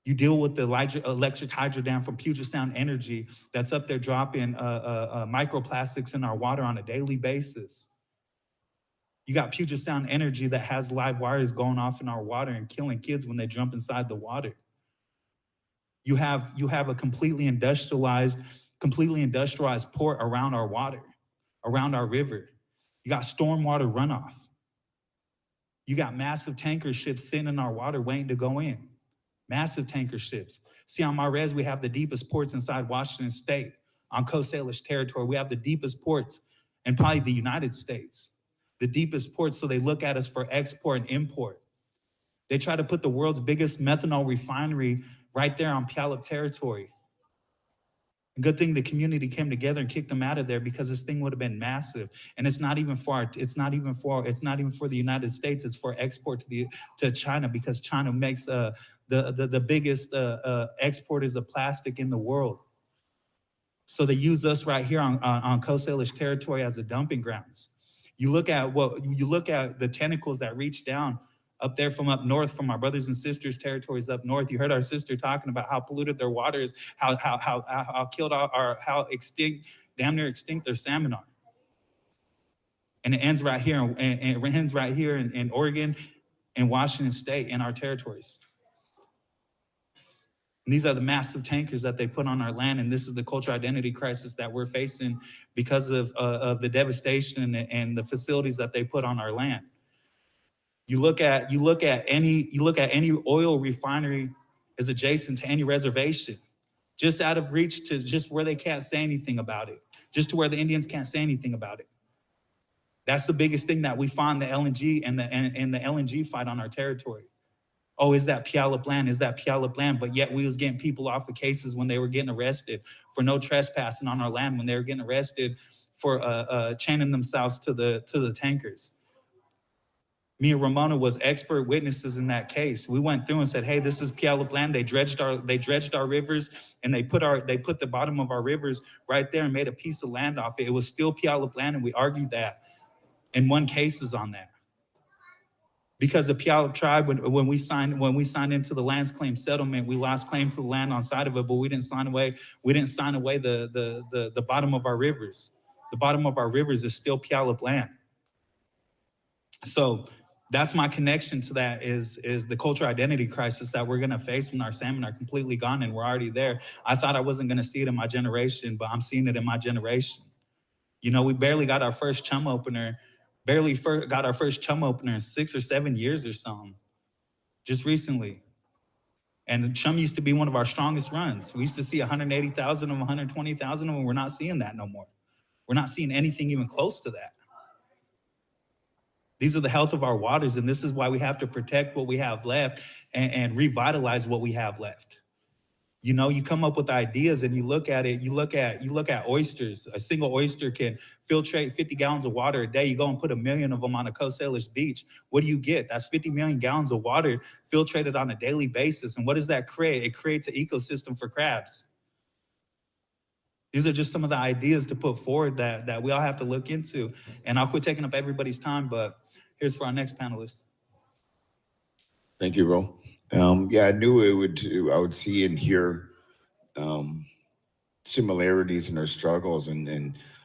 You deal with the electric hydro dam from Puget Sound Energy that's up there dropping microplastics in our water on a daily basis. You got Puget Sound Energy that has live wires going off in our water and killing kids when they jump inside the water. You have a completely industrialized port around our water, around our river. You got stormwater runoff. You got massive tanker ships sitting in our water waiting to go in. Massive tanker ships. See, on my res, we have the deepest ports inside Washington State. On Coast Salish Territory, we have the deepest ports in probably the United States. The deepest ports, so they look at us for export and import. They try to put the world's biggest methanol refinery right there on Puyallup territory. And good thing the community came together and kicked them out of there, because this thing would have been massive. And it's not even for the United States. It's for export to China, because China makes the biggest exporters of plastic in the world. So they use us right here on Coast Salish Territory as a dumping grounds. You look at the tentacles that reach down up there from up north, from our brothers and sisters' territories up north. You heard our sister talking about how polluted their water is, how killed how extinct, damn near extinct their salmon are. And it ends right here, and it ends right here in Oregon and Washington State, in our territories. And these are the massive tankers that they put on our land, and this is the cultural identity crisis that we're facing because of the devastation and the facilities that they put on our land. You look at any oil refinery is adjacent to any reservation, just out of reach to just where they can't say anything about it, just to where the Indians can't say anything about it. That's the biggest thing that we find the LNG and the LNG fight on our territory. Oh, is that Puyallup land? Is that Puyallup land? But yet we was getting people off of cases when they were getting arrested for no trespassing on our land, when they were getting arrested for chaining themselves to the tankers. Me and Ramona was expert witnesses in that case. We went through and said, hey, this is Puyallup land. They dredged our rivers, and they put the bottom of our rivers right there and made a piece of land off it. It was still Puyallup land, and we argued that and won cases on that. Because the Puyallup tribe, when we signed into the lands claim settlement, we lost claim to the land on side of it, but we didn't sign away the bottom of our rivers. The bottom of our rivers is still Puyallup land. So that's my connection to that, is the cultural identity crisis that we're going to face when our salmon are completely gone, and we're already there. I thought I wasn't going to see it in my generation, but I'm seeing it in my generation. You know, we barely got our first chum opener in 6 or 7 years or something, just recently. And chum used to be one of our strongest runs. We used to see 180,000 of them, 120,000 of them. We're not seeing that no more. We're not seeing anything even close to that. These are the health of our waters, and this is why we have to protect what we have left and revitalize what we have left. You know, you come up with ideas and you look at it, you look at oysters. A single oyster can filtrate 50 gallons of water a day. You go and put 1 million of them on a Coast Salish beach. What do you get? That's 50 million gallons of water filtrated on a daily basis. And what does that create? It creates an ecosystem for crabs. These are just some of the ideas to put forward that we all have to look into. And I'll quit taking up everybody's time, but here's for our next panelist. Thank you, Ro. Yeah, I knew I would see and hear similarities in our struggles, and